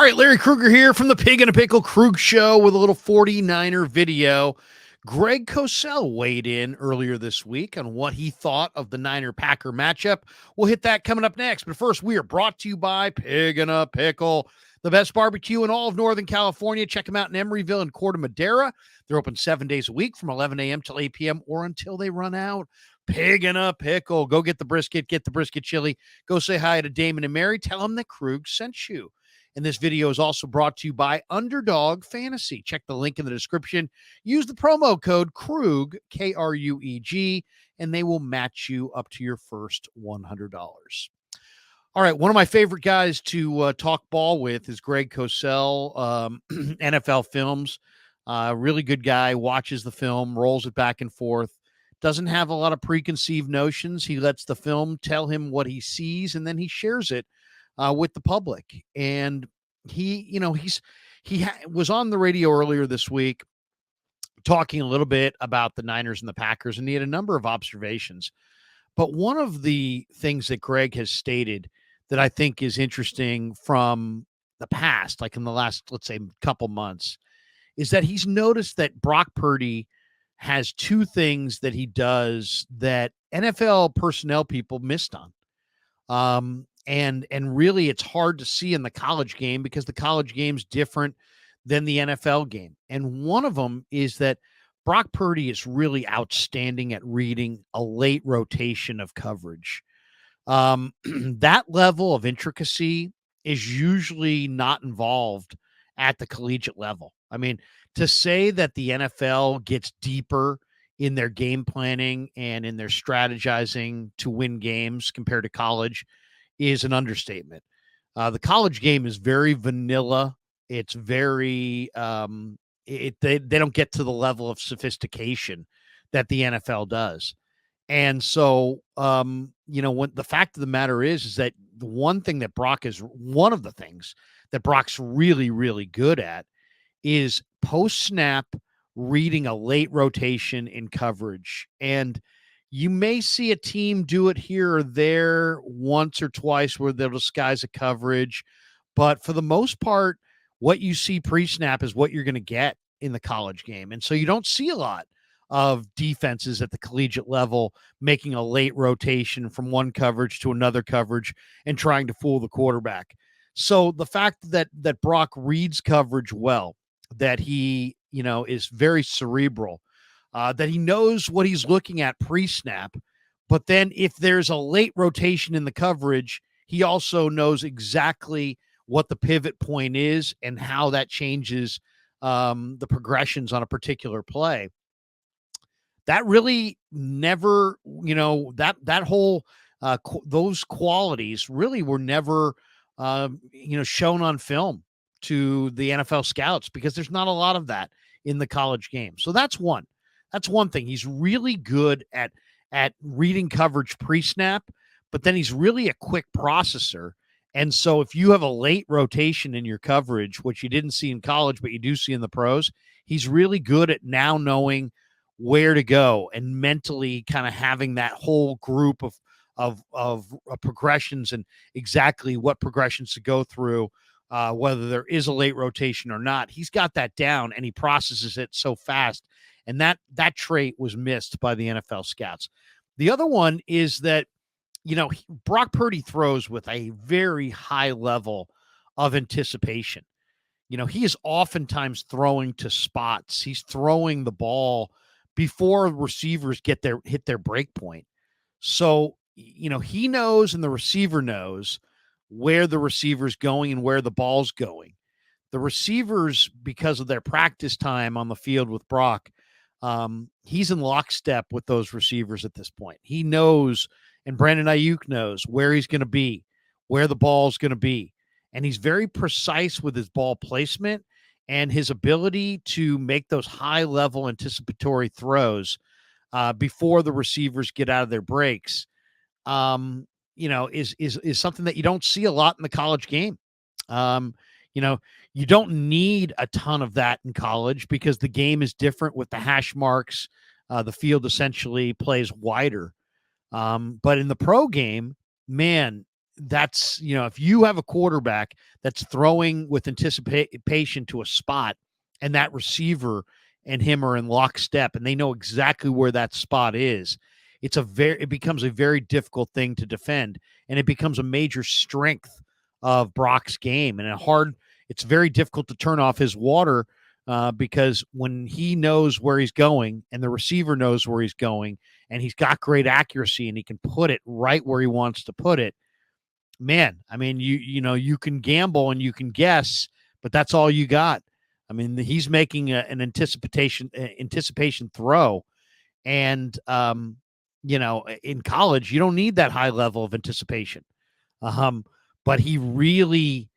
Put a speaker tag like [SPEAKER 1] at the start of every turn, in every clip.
[SPEAKER 1] All right, Larry Krueger here from the Pig and a Pickle Krug Show with a little 49er video. Greg Cosell weighed in earlier this week on what he thought of the Niner-Packer matchup. We'll hit that coming up next. But first, we are brought to you by Pig and a Pickle, the best barbecue in all of Northern California. Check them out in Emeryville and Corte Madera. They're open 7 days a week from 11 a.m. till 8 p.m. or until they run out. Pig and a Pickle. Go get the brisket chili. Go say hi to Damon and Mary. Tell them that Krug sent you. And this video is also brought to you by Underdog Fantasy. Check the link in the description. Use the promo code KRUG, K-R-U-E-G, and they will match you up to your first $100. All right, one of my favorite guys to talk ball with is Greg Cosell, NFL Films. Really good guy, watches the film, rolls it back and forth, doesn't have a lot of preconceived notions. He lets the film tell him what he sees, and then he shares it with the public. And he was on the radio earlier this week talking a little bit about the Niners and the Packers, and he had a number of observations. But one of the things that Greg has stated that I think is interesting from the past, like in the last, let's say, couple months, is that he's noticed that Brock Purdy has two things that he does that NFL personnel people missed on. And really it's hard to see in the college game because the college game's different than the NFL game. And one of them is that Brock Purdy is really outstanding at reading a late rotation of coverage. That level of intricacy is usually not involved at the collegiate level. I mean, to say that the NFL gets deeper in their game planning and in their strategizing to win games compared to college is an understatement. The college game is very vanilla. It's very they don't get to the level of sophistication that the NFL does. And so when the fact of the matter is that the one thing that one of the things that Brock's really, really good at is post snap reading a late rotation in coverage. And you may see a team do it here or there once or twice where they'll disguise a coverage. But for the most part, what you see pre-snap is what you're going to get in the college game. And so you don't see a lot of defenses at the collegiate level making a late rotation from one coverage to another coverage and trying to fool the quarterback. So the fact that Brock reads coverage well, that he, is very cerebral, that he knows what he's looking at pre-snap, but then if there's a late rotation in the coverage, he also knows exactly what the pivot point is and how that changes the progressions on a particular play. That really never, that whole, those qualities really were never, shown on film to the NFL scouts because there's not a lot of that in the college game. So that's one. That's one thing. He's really good at reading coverage pre-snap, but then he's really a quick processor. And so if you have a late rotation in your coverage, which you didn't see in college, but you do see in the pros, he's really good at now knowing where to go and mentally kind of having that whole group of progressions and exactly what progressions to go through, whether there is a late rotation or not. He's got that down and he processes it so fast. And that trait was missed by the NFL scouts. The other one is that, Brock Purdy throws with a very high level of anticipation. He is oftentimes throwing to spots. He's throwing the ball before receivers hit their break point. So, he knows and the receiver knows where the receiver's going and where the ball's going. The receivers, because of their practice time on the field with Brock, he's in lockstep with those receivers at this point. He knows, and Brandon Ayuk knows where he's going to be, where the ball's going to be. And he's very precise with his ball placement and his ability to make those high-level anticipatory throws before the receivers get out of their breaks, is something that you don't see a lot in the college game. You don't need a ton of that in college because the game is different with the hash marks. The field essentially plays wider. But in the pro game, man, that's, if you have a quarterback that's throwing with anticipation to a spot, and that receiver and him are in lockstep and they know exactly where that spot is, it becomes a very difficult thing to defend, and it becomes a major strength of Brock's game, and it's very difficult to turn off his water, because when he knows where he's going and the receiver knows where he's going, and he's got great accuracy and he can put it right where he wants to put it, man, I mean, you can gamble and you can guess, but that's all you got. I mean, he's making an anticipation throw, and in college, you don't need that high level of anticipation. Um, but he really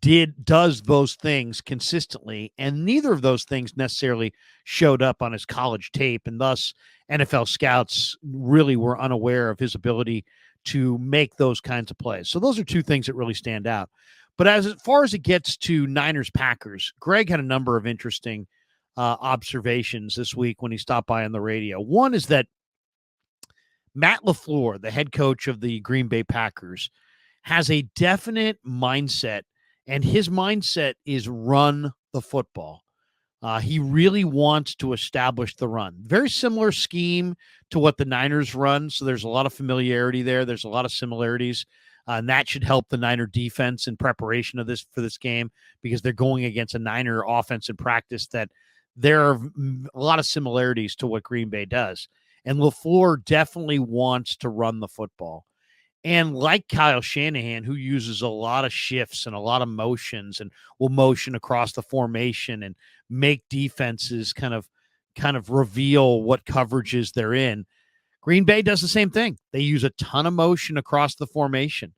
[SPEAKER 1] does those things consistently, and neither of those things necessarily showed up on his college tape, and thus NFL scouts really were unaware of his ability to make those kinds of plays. So those are two things that really stand out. But as far as it gets to Niners Packers, Greg had a number of interesting observations this week when he stopped by on the radio. One is that Matt LaFleur, the head coach of the Green Bay Packers, has a definite mindset, and his mindset is run the football. He really wants to establish the run. Very similar scheme to what the Niners run, so there's a lot of familiarity there. There's a lot of similarities, and that should help the Niner defense in preparation of for this game, because they're going against a Niner offense in practice that there are a lot of similarities to what Green Bay does. And LaFleur definitely wants to run the football. And like Kyle Shanahan, who uses a lot of shifts and a lot of motions and will motion across the formation and make defenses kind of reveal what coverages they're in, Green Bay does the same thing. They use a ton of motion across the formation.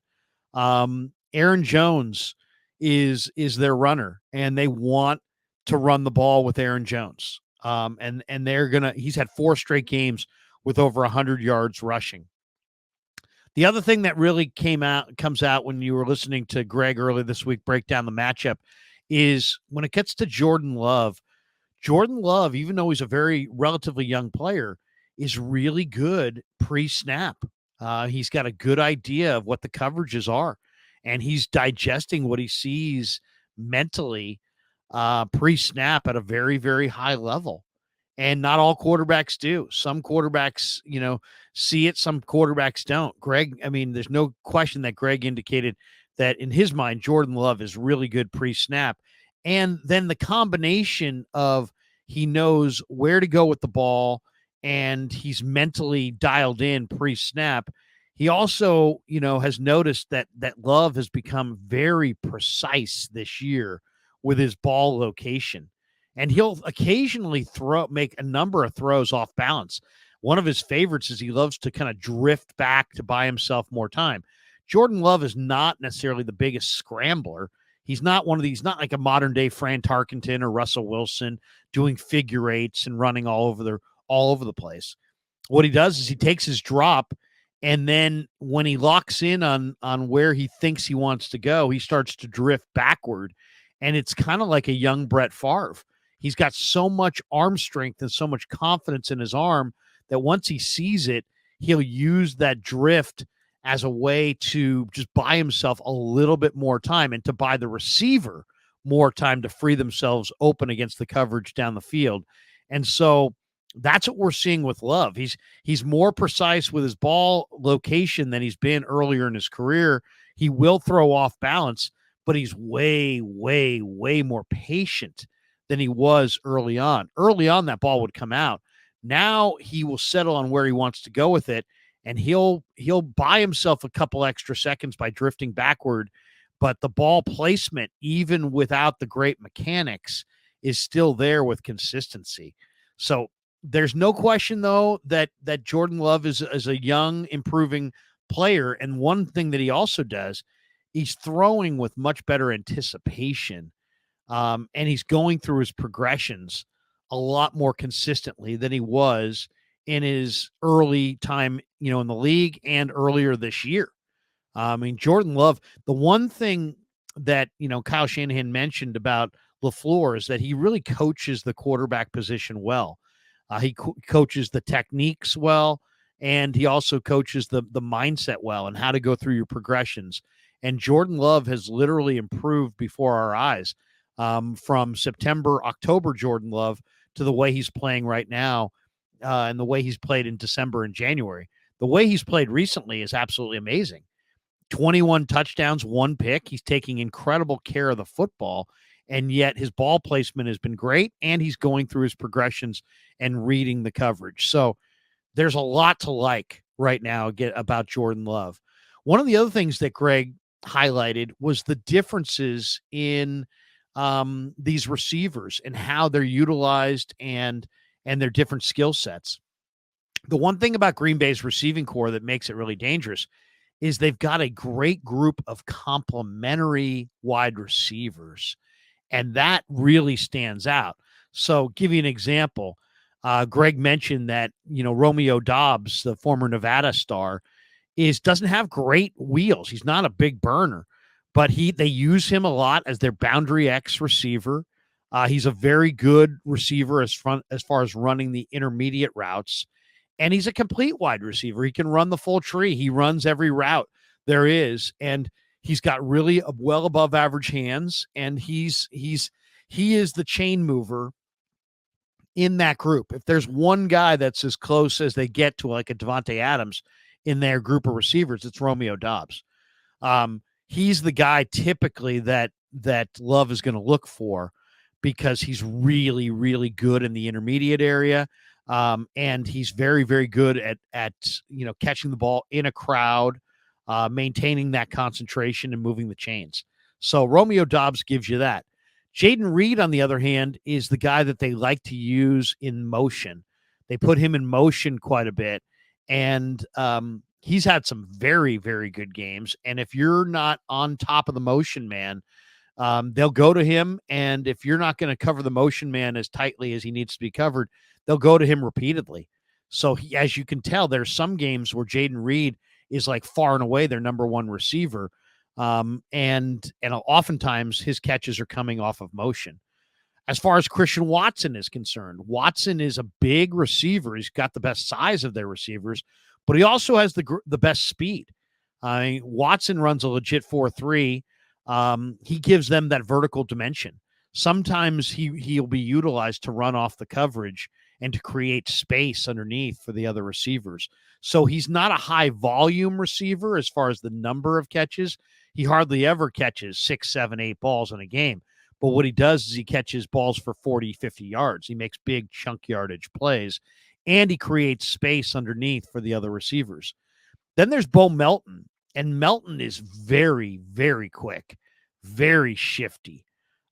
[SPEAKER 1] Aaron Jones is their runner, and they want to run the ball with Aaron Jones. And he's had 4 straight games with over 100 yards rushing. The other thing that really comes out when you were listening to Greg earlier this week break down the matchup is when it gets to Jordan Love, even though he's a very relatively young player, is really good pre-snap. He's got a good idea of what the coverages are, and he's digesting what he sees mentally pre-snap at a very, very high level. And not all quarterbacks do. Some quarterbacks, see it. Some quarterbacks don't. Greg, I mean, there's no question that Greg indicated that in his mind, Jordan Love is really good pre-snap. And then the combination of he knows where to go with the ball and he's mentally dialed in pre-snap. He also, has noticed that Love has become very precise this year with his ball location. And he'll occasionally make a number of throws off balance. One of his favorites is he loves to kind of drift back to buy himself more time. Jordan Love is not necessarily the biggest scrambler. He's not not like a modern day Fran Tarkenton or Russell Wilson doing figure eights and running all over the place. What he does is he takes his drop, and then when he locks in on where he thinks he wants to go, he starts to drift backward. And it's kind of like a young Brett Favre. He's got so much arm strength and so much confidence in his arm that once he sees it, he'll use that drift as a way to just buy himself a little bit more time and to buy the receiver more time to free themselves open against the coverage down the field. And so that's what we're seeing with Love. He's more precise with his ball location than he's been earlier in his career. He will throw off balance, but he's way, way, way more patient than he was early on. Early on, that ball would come out. Now he will settle on where he wants to go with it, and he'll buy himself a couple extra seconds by drifting backward, but the ball placement, even without the great mechanics, is still there with consistency. So there's no question, though, that Jordan Love is a young, improving player, and one thing that he also does, he's throwing with much better anticipation. And he's going through his progressions a lot more consistently than he was in his early time, in the league and earlier this year. I mean, Jordan Love, the one thing that, Kyle Shanahan mentioned about LaFleur is that he really coaches the quarterback position well. He coaches the techniques well, and he also coaches the mindset well and how to go through your progressions. And Jordan Love has literally improved before our eyes, from September, October Jordan Love to the way he's playing right now, and the way he's played in December and January. The way he's played recently is absolutely amazing. 21 touchdowns, 1 pick. He's taking incredible care of the football, and yet his ball placement has been great, and he's going through his progressions and reading the coverage. So there's a lot to like right now about Jordan Love. One of the other things that Greg highlighted was the differences in these receivers and how they're utilized and their different skill sets. The one thing about Green Bay's receiving core that makes it really dangerous is they've got a great group of complementary wide receivers, and that really stands out. So, give you an example. Greg mentioned that Romeo Doubs, the former Nevada star, doesn't have great wheels. He's not a big burner, but they use him a lot as their boundary X receiver. He's a very good receiver as far as running the intermediate routes, and he's a complete wide receiver. He can run the full tree. He runs every route there is, and he's got really well above average hands, and he is the chain mover in that group. If there's one guy that's as close as they get to like a Devontae Adams in their group of receivers, it's Romeo Doubs. He's the guy typically that Love is going to look for because he's really, really good in the intermediate area. And he's very, very good at catching the ball in a crowd, maintaining that concentration and moving the chains. So Romeo Doubs gives you that. Jaden Reed, on the other hand, is the guy that they like to use in motion. They put him in motion quite a bit, and he's had some very, very good games. And if you're not on top of the motion man, they'll go to him, and if you're not going to cover the motion man as tightly as he needs to be covered, they'll go to him repeatedly. So as you can tell, there's some games where Jaden Reed is like far and away their number one receiver. And oftentimes his catches are coming off of motion. As far as Christian Watson is concerned, Watson is a big receiver. He's got the best size of their receivers, but he also has the best speed. Watson runs a legit 4.3. He gives them that vertical dimension. Sometimes he'll be utilized to run off the coverage and to create space underneath for the other receivers. So he's not a high volume receiver as far as the number of catches. He hardly ever catches 6, 7, 8 balls in a game. But what he does is he catches balls for 40, 50 yards. He makes big chunk yardage plays, and he creates space underneath for the other receivers. Then there's Bo Melton, and Melton is very, very quick, very shifty.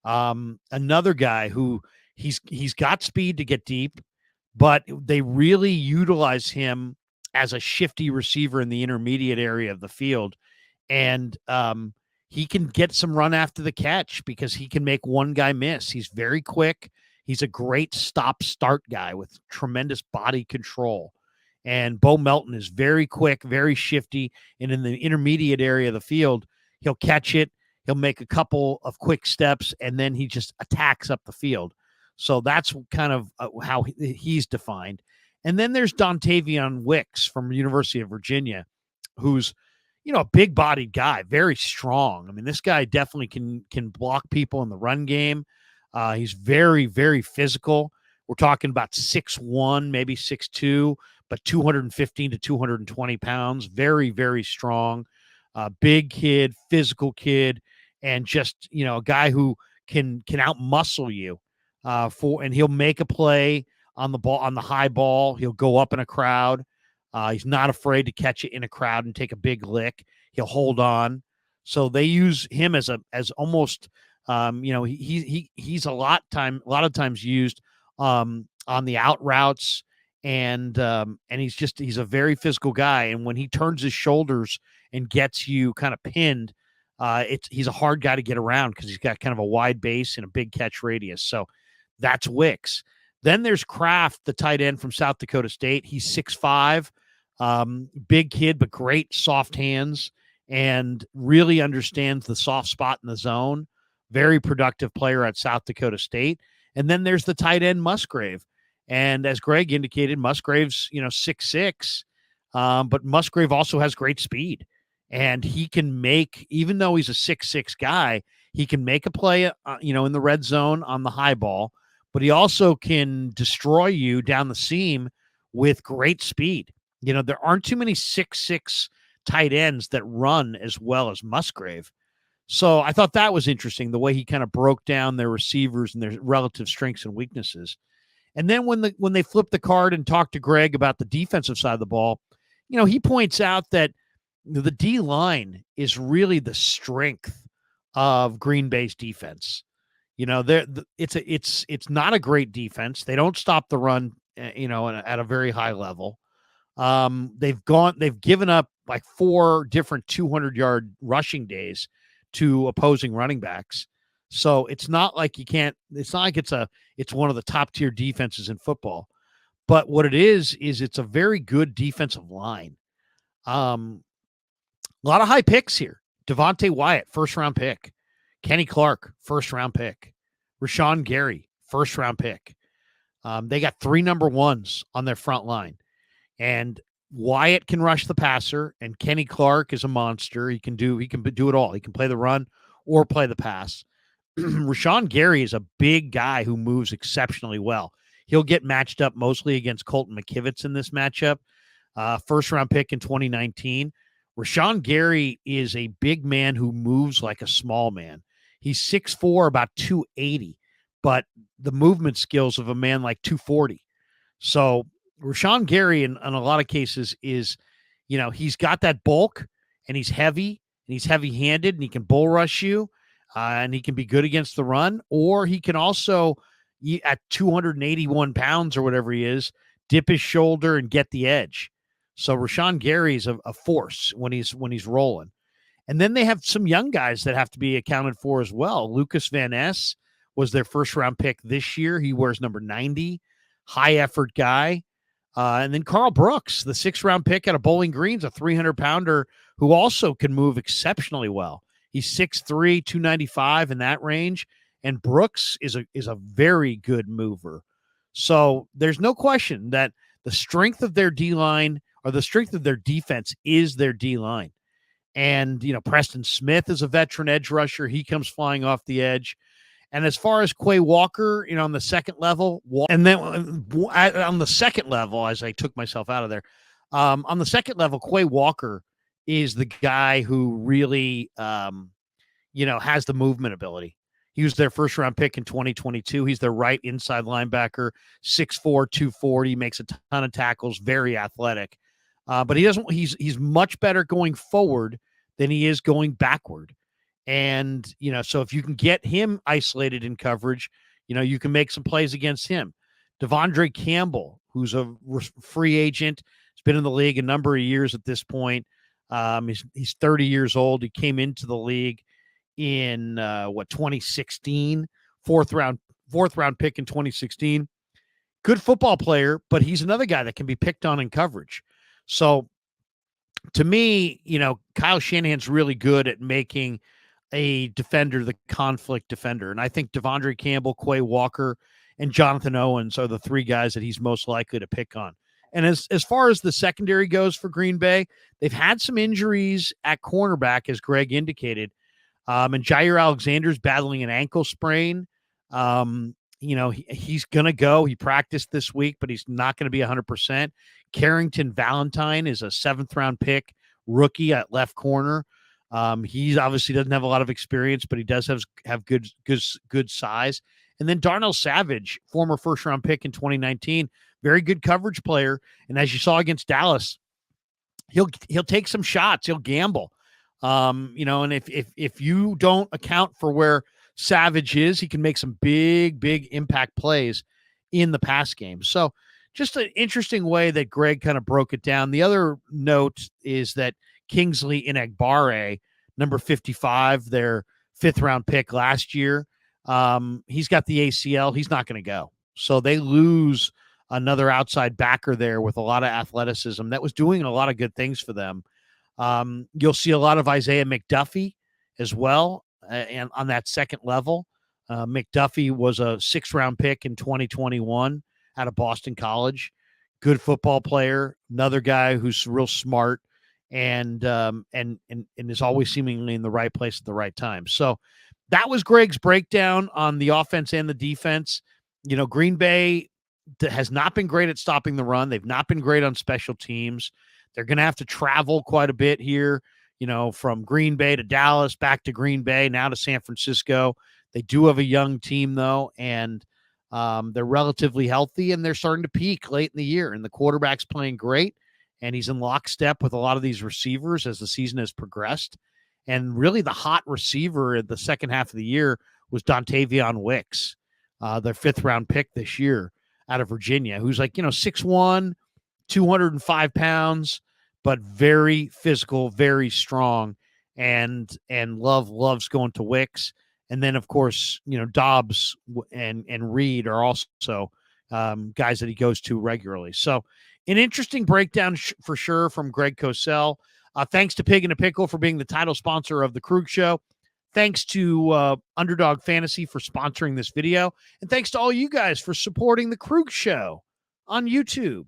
[SPEAKER 1] Another guy who he's got speed to get deep, but they really utilize him as a shifty receiver in the intermediate area of the field. And he can get some run after the catch because he can make one guy miss. He's very quick. He's a great stop-start guy with tremendous body control. And Bo Melton is very quick, very shifty, and in the intermediate area of the field, he'll catch it. He'll make a couple of quick steps, and then he just attacks up the field. So that's kind of how he's defined. And then there's Dontavion Wicks from University of Virginia, who's a big-bodied guy, very strong. I mean, this guy definitely can block people in the run game. He's very, very physical. We're talking about 6'1", maybe 6'2", but 215 to 220 pounds. Very, very strong. Big kid, physical kid, and just a guy who can out-muscle you. And he'll make a play on the ball, on the high ball. He'll go up in a crowd. He's not afraid to catch it in a crowd and take a big lick. He'll hold on. So they use him as almost, he's a lot of times used on the out routes, and he's a very physical guy. And when he turns his shoulders and gets you kind of pinned, he's a hard guy to get around because he's got kind of a wide base and a big catch radius. So that's Wicks. Then there's Kraft, the tight end from South Dakota State. He's 6'5", big kid, but great soft hands and really understands the soft spot in the zone. Very productive player at South Dakota State. And then there's the tight end Musgrave. And as Greg indicated, Musgrave's, 6'6", But Musgrave also has great speed, and he can make, even though he's a 6'6" guy, he can make a play, in the red zone on the high ball, but he also can destroy you down the seam with great speed. There aren't too many 6'6" tight ends that run as well as Musgrave. So I thought that was interesting, the way he kind of broke down their receivers and their relative strengths and weaknesses. And then when they flipped the card and talked to Greg about the defensive side of the ball, he points out that the D line is really the strength of Green Bay's defense. It's not a great defense. They don't stop the run, at a very high level. They've given up like 4 different 200-yard rushing days to opposing running backs. So it's not like it's not like it's one of the top tier defenses in football. But what it is it's a very good defensive line. A lot of high picks here. Devontae Wyatt, first round pick. Kenny Clark, first round pick. Rashawn Gary, first round pick. They got 3 number ones on their front line. And Wyatt can rush the passer, and Kenny Clark is a monster. He can do it all. He can play the run or play the pass. Rashawn Gary is a big guy who moves exceptionally well. He'll get matched up mostly against Colton McKivitz in this matchup. First round pick in 2019. Rashawn Gary is a big man who moves like a small man. He's 6'4", about 280, but the movement skills of a man like 240. So Rashawn Gary, in a lot of cases, is, he's got that bulk, and he's heavy, and he's heavy-handed, and he can bull rush you, and he can be good against the run, or he can also, at 281 pounds or whatever he is, dip his shoulder and get the edge. So Rashawn Gary is a force when he's rolling. And then they have some young guys that have to be accounted for as well. Lucas Van Ness was their first-round pick this year. He wears number 90, high-effort guy. And then Carl Brooks, the 6th-round pick out of Bowling Green's, a 300-pounder who also can move exceptionally well. He's 6'3", 295 in that range, and Brooks is a very good mover. So there's no question that the strength of their D-line or the strength of their defense is their D-line. And, Preston Smith is a veteran edge rusher. He comes flying off the edge. And as far as Quay Walker, on the second level, and then on the second level, as I took myself out of there, on the second level, Quay Walker is the guy who really, has the movement ability. He was their first round pick in 2022. He's their right inside linebacker, 6'4", 240, makes a ton of tackles, very athletic. But he's much better going forward than he is going backward. And, so if you can get him isolated in coverage, you can make some plays against him. Devondre Campbell, who's a free agent, has been in the league a number of years at this point. He's 30 years old. He came into the league in 2016, fourth round pick in 2016. Good football player, but he's another guy that can be picked on in coverage. So to me, Kyle Shanahan's really good at making a defender the conflict defender. And I think Devondre Campbell, Quay Walker, and Jonathan Owens are the 3 guys that he's most likely to pick on. And as far as the secondary goes for Green Bay, they've had some injuries at cornerback, as Greg indicated. And Jair Alexander's battling an ankle sprain. He's going to go. He practiced this week, but he's not going to be 100%. Carrington Valentine is a 7th-round pick rookie at left corner. He obviously doesn't have a lot of experience, but he does have good size. And then Darnell Savage, former first-round pick in 2019, very good coverage player. And as you saw against Dallas, he'll take some shots. He'll gamble. And if you don't account for where Savage is, he can make some big impact plays in the pass game. So just an interesting way that Greg kind of broke it down. The other note is that Kingsley Enagbare, number 55, their 5th-round pick last year, he's got the ACL. He's not going to go. So they lose another outside backer there with a lot of athleticism that was doing a lot of good things for them. You'll see a lot of Isaiah McDuffie as well, and on that second level. McDuffie was a 6th-round pick in 2021 out of Boston College. good football player, another guy who's real smart and is always seemingly in the right place at the right time. So that was Greg's breakdown on the offense and the defense. Green Bay has not been great at stopping the run. They've not been great on special teams. They're going to have to travel quite a bit here, from Green Bay to Dallas, back to Green Bay, now to San Francisco. They do have a young team, though, and they're relatively healthy, and they're starting to peak late in the year. And the quarterback's playing great, and he's in lockstep with a lot of these receivers as the season has progressed. And really the hot receiver in the second half of the year was Dontavion Wicks, their fifth-round pick this year out of Virginia, who's like, 6'1", 205 pounds, but very physical, very strong, and loves going to Wicks. And then, of course, Dobbs and Reed are also guys that he goes to regularly. So an interesting breakdown for sure from Greg Cosell. Thanks to Pig and a Pickle for being the title sponsor of the Krug Show. Thanks to Underdog Fantasy for sponsoring this video. And thanks to all you guys for supporting the Krug Show on YouTube.